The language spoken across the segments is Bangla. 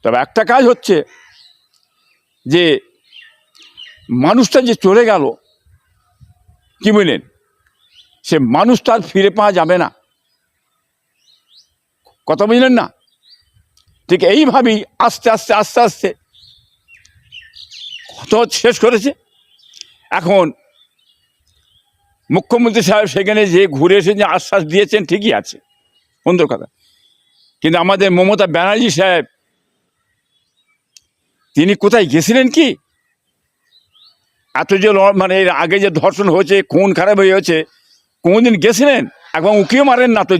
তবে একটা কাজ হচ্ছে যে মানুষটা যে চলে গেল, কি বললেন, সে মানুষটা আর ফিরে পাওয়া যাবে না। কথা বুঝলেন না? ঠিক এইভাবেই আস্তে আস্তে আস্তে আস্তে কত শেষ করেছে। এখন মুখ্যমন্ত্রী সাহেব সেখানে যে ঘুরে এসে যে আশ্বাস দিয়েছেন ঠিকই আছে, সুন্দর কথা, কিন্তু আমাদের মমতা ব্যানার্জি সাহেব তিনি কোথায় গেছিলেন? কি এত যে মানে এর আগে যে ধর্ষণ হয়েছে, খুন খারাপ হয়েছে, কোনদিন গেছিলেন? একবার উঁকিও মারেন না তো,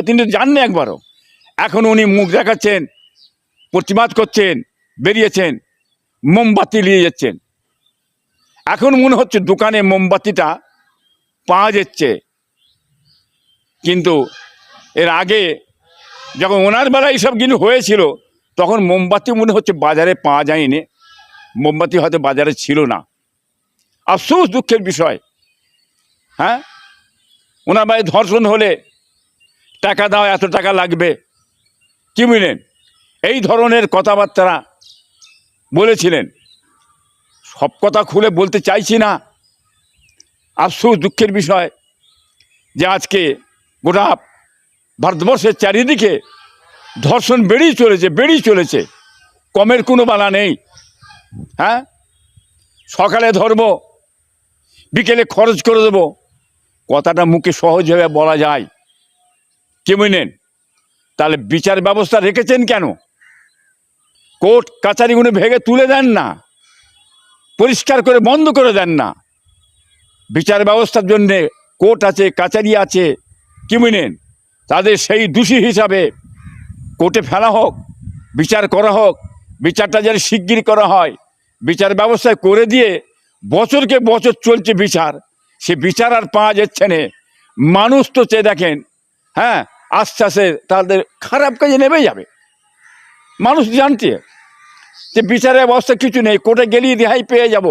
তিনি জাননি একবারও। এখন উনি মুখ দেখাচ্ছেন, প্রতিবাদ করছেন, বেরিয়েছেন, মোমবাতি নিয়ে যাচ্ছেন। এখন মনে হচ্ছে দোকানে মোমবাতিটা পাওয়া যাচ্ছে, কিন্তু এর আগে যখন ওনার বেলা এইসব কিন্তু হয়েছিল তখন মোমবাতি মনে হচ্ছে বাজারে পাওয়া যায়নি, মোমবাতি হয়তো বাজারে ছিল না। আফসোস, দুঃখের বিষয়। হ্যাঁ, ওনার বাড়ি ধর্ষণ হলে টাকা দাও, এত টাকা লাগবে, কি বুঝলেন, এই ধরনের কথাবার্তা বলেছিলেন। সব কথা খুলে বলতে চাইছি না। আফসোস, দুঃখের বিষয় যে আজকে গোটা ভারতবর্ষের চারিদিকে ধর্ষণ বেড়েই চলেছে, কমের কোনো বালা নেই। হ্যাঁ, সকালে ধরবো, বিকেলে খরচ করে দেবো, কথাটা মুখে সহজভাবে বলা যায়, কি বুঝলেন। তাহলে বিচার ব্যবস্থা রেখেছেন কেন? কোর্ট কাছারিগুলো ভেঙে তুলে দেন না, পরিষ্কার করে বন্ধ করে দেন না। বিচার ব্যবস্থার জন্যে কোর্ট আছে, কাছারি আছে, কি বুঝলেন, তাদের সেই দোষী হিসাবে কোর্টে ফেলা হোক, বিচার করা হোক, বিচারটা যেন শিগগির করা হয়। বিচার ব্যবস্থায় করে দিয়ে বছরকে বছর চলছে বিচার, সে বিচার আর পাওয়া যাচ্ছে না। মানুষ তো চেয়ে দেখেন, হ্যাঁ, আস্তে আস্তে তাদের খারাপ কাজে নেমে যাবে। মানুষ জানছে যে বিচারের ব্যবস্থা কিছু নেই, কোর্টে গেলেই রেহাই পেয়ে যাব,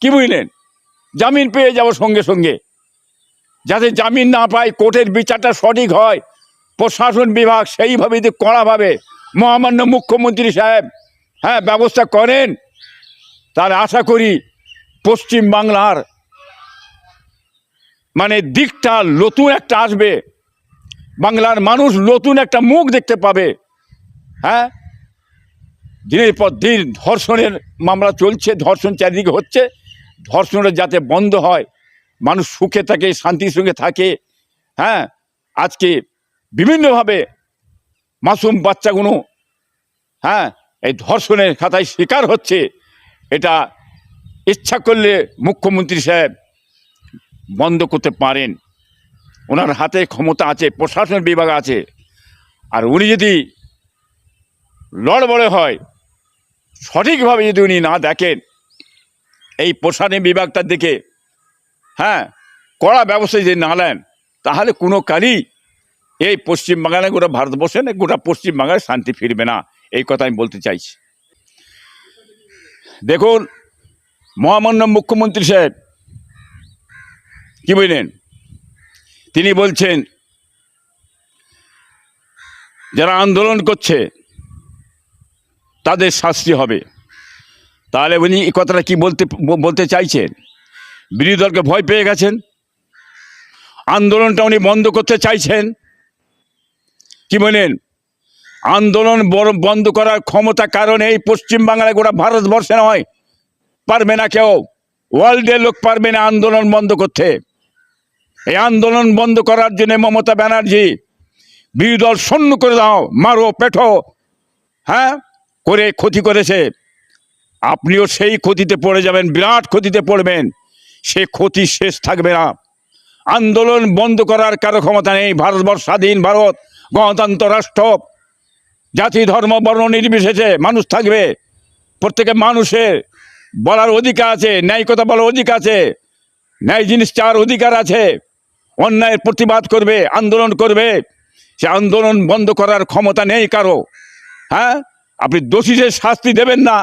কি বুঝলেন, জামিন পেয়ে যাব সঙ্গে সঙ্গে। যাতে জামিন না পায়, কোর্টের বিচারটা সঠিক হয়, প্রশাসন বিভাগ সেইভাবে যদি কড়াভাবে মহামান্য মুখ্যমন্ত্রী সাহেব, হ্যাঁ, ব্যবস্থা করেন, তাহলে আশা করি পশ্চিম বাংলার মানে দিকটা নতুন একটা আসবে, বাংলার মানুষ নতুন একটা মুখ দেখতে পাবে। হ্যাঁ, দিনের পর দিন ধর্ষণের মামলা চলছে, ধর্ষণ চারিদিকে হচ্ছে, ধর্ষণটা যাতে বন্ধ হয়, মানুষ সুখে থাকে, শান্তির সঙ্গে থাকে। হ্যাঁ, আজকে বিভিন্নভাবে মাসুম বাচ্চাগুলো, হ্যাঁ, এই ধর্ষণের খাতায় শিকার হচ্ছে। এটা ইচ্ছা করলে মুখ্যমন্ত্রী সাহেব বন্ধ করতে পারেন, ওনার হাতে ক্ষমতা আছে, প্রশাসন বিভাগ আছে। আর উনি যদি লড়বড়ে হয়, সঠিকভাবে যদি উনি না দেখেন, এই প্রশাসন বিভাগটার দিকে, হ্যাঁ, কড়া ব্যবস্থা যদি না নেন, তাহলে কোনো কালই এই পশ্চিমবাংলায়, গোটা ভারতবর্ষে না, গোটা পশ্চিমবাংলায় শান্তি ফিরবে না। এই কথা আমি বলতে চাইছি। দেখুন, মহামান্য মুখ্যমন্ত্রী সাহেব, কি বললেন, তিনি বলছেন যারা আন্দোলন করছে তাদের শাস্তি হবে। তাহলে উনি এই কথাটা কি বলতে চাইছেন? বিরোধী দলকে ভয় পেয়ে গেছেন, আন্দোলনটা উনি বন্ধ করতে চাইছেন, কি বলেন। আন্দোলন বন্ধ করার ক্ষমতা কারণ এই পশ্চিমবাংলায়, গোটা ভারতবর্ষে নয়, পারবে না কেউ, ওয়ার্ল্ডের লোক পারবে না আন্দোলন বন্ধ করতে। এই আন্দোলন বন্ধ করার জন্য মমতা ব্যানার্জি, বিরোধী দল শূন্য করে দাও, মারো, পেঠো, হ্যাঁ, করে ক্ষতি করেছে। আপনিও সেই ক্ষতিতে পড়ে যাবেন, বিরাট ক্ষতিতে পড়বেন, সে ক্ষতি শেষ থাকবে না। আন্দোলন বন্ধ করার কারো ক্ষমতা নেই। ভারতবর্ষ স্বাধীন ভারত, গণতন্ত্র রাষ্ট্র, জাতি ধর্ম বর্ণ নির্বিশেষে মানুষ থাকবে। প্রত্যেকে মানুষের বলার অধিকার আছে, ন্যায় কথা বলার অধিকার আছে, ন্যায় জিনিস চাওয়ার অধিকার আছে, অন্যায়ের প্রতিবাদ করবে, আন্দোলন করবে। সে আন্দোলন বন্ধ করার ক্ষমতা নেই কারো। হ্যাঁ, আপনি দোষীদের শাস্তি দেবেন না,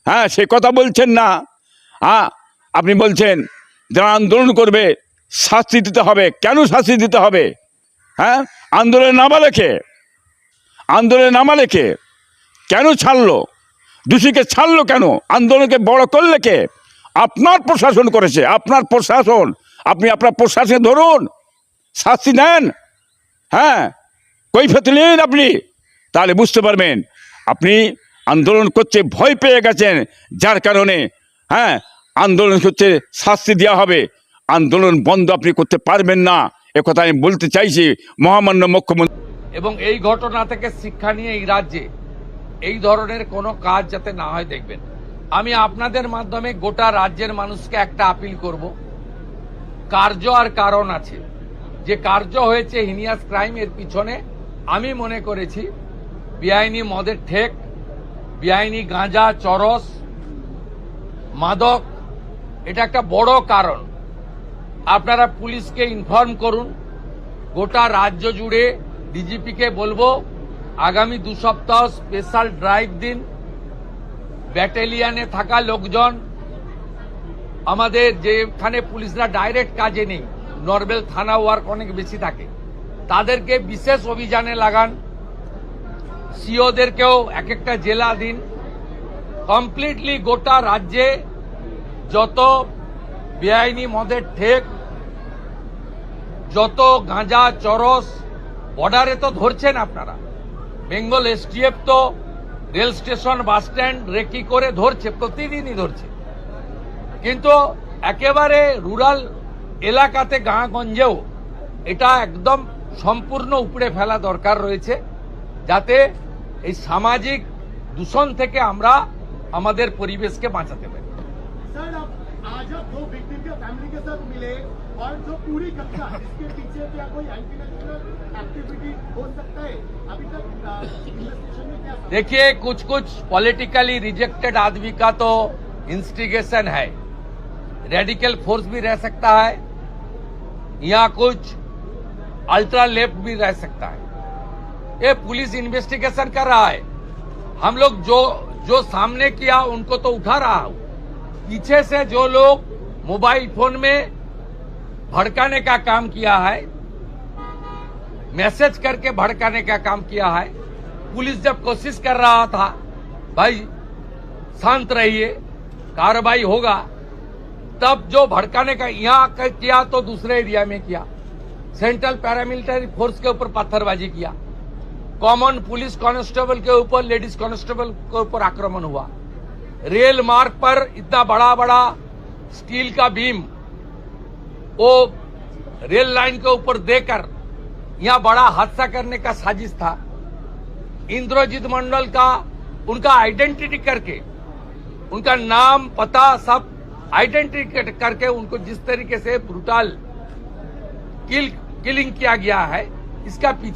হ্যাঁ, সে কথা বলছেন না। হ্যাঁ, আপনি বলছেন যারা আন্দোলন করবে শাস্তি দিতে হবে। কেন শাস্তি দিতে হবে? হ্যাঁ, আন্দোলনে নামা লেখে, আন্দোলনে নামা লেখে, কেন ছাড়লো? দোষীকে ছাড়লো কেন? আন্দোলনকে বড় করলে কে? আপনার প্রশাসন করেছে, আপনার প্রশাসন। আপনি আপনার প্রশাসনে ধরুন, শাস্তি দেন, হ্যাঁ, কৈফিয়ত নিন আপনি, তাহলে বুঝতে পারবেন আপনি আন্দোলন করতে ভয় পেয়ে গেছেন, যার কারণে হ্যাঁ আন্দোলন করতে শাস্তি দেওয়া হবে। আন্দোলন বন্ধ আপনি করতে পারবেন না, একথা আমি বলতে চাইছি মহামান্য মুখ্যমন্ত্রী। এবং এই ঘটনা থেকে শিক্ষা নিয়ে এই রাজ্যে এই ধরনের কোনো কাজ যাতে না হয় দেখবেন। আমি আপনাদের মাধ্যমে গোটা রাজ্যের মানুষকে একটা আপিল করব, কার্য আর কারণ আছে। যে কার্য হয়েছে হিনিয়াস ক্রাইম, এর পিছনে আমি মনে করেছি বেআইনি মদের ঠেক, বেআইনি গাঁজা, চরস, মাদক, এটা একটা বড় কারণ। আপনারা পুলিশকে ইনফর্ম করুন, গোটা রাজ্য জুড়ে ডিজিপিকে বলবো আগামী 2 সপ্তাহ স্পেশাল ড্রাইভ দিন। ব্যাটালিয়নে থাকা লোকজন, আমাদের যেখানে পুলিশরা ডাইরেক্ট কাজে নেই, নর্মাল থানা ওয়ার্ক অনেক বেশি থাকে, তাদেরকে বিশেষ অভিযানে লাগান। সিওদেরকেও এক একটা জেলা দিন। কমপ্লিটলি গোটা রাজ্যে যত বেআইনি মদের ঠেক, যত গাঁজা, চরস, বর্ডারে তো ধরছেন আপনারা, বেঙ্গল এসটিএফ তো rail station, bus stand recce করে ধরছে, প্রতিদিনই ধরছে। কিন্তু একেবারে রুরাল এলাকাতে, গাঁগঞ্জেও এটা একদম সম্পূর্ণ উপড়ে ফেলা দরকার রয়েছে, যাতে এই সামাজিক দূষণ থেকে আমরা আমাদের পরিবেশকে বাঁচাতে পারি। सर, आज आप 2 विक्टिम के फैमिली के साथ मिले और जो पूरी घटना इसके पीछे क्या कोई एंटी नेशनल एक्टिविटी हो सकता है? अभी तक इन्वेस्टिगेशन में क्या? देखिए, कुछ कुछ पॉलिटिकली रिजेक्टेड आदमी का तो इंस्टिगेशन है, रेडिकल फोर्स भी रह सकता है, या कुछ अल्ट्रा लेफ्ट भी रह सकता है। ये पुलिस इन्वेस्टिगेशन कर रहा है। हम लोग जो सामने किया उनको तो उठा रहा हूं, पीछे से जो लोग मोबाइल फोन में भड़काने का काम किया है, मैसेज करके भड़काने का काम किया है, पुलिस जब कोशिश कर रहा था भाई शांत रहिए, कार्रवाई होगा, तब जो भड़काने का यहां किया तो दूसरे एरिया में किया। सेंट्रल पैरामिलिट्री फोर्स के ऊपर पत्थरबाजी किया, कॉमन पुलिस कांस्टेबल के ऊपर, लेडीज कांस्टेबल के ऊपर आक्रमण हुआ, रेल मार्ग पर इतना बड़ा बड़ा स्टील का बीम वो रेल लाइन के ऊपर देकर यहां बड़ा हादसा करने का साजिश था। इंद्रजीत मंडल का, उनका आइडेंटिटी करके, उनका नाम पता सब आइडेंटिटी करके उनको जिस तरीके से ब्रूटल किलिंग किया गया है, इसका पीछे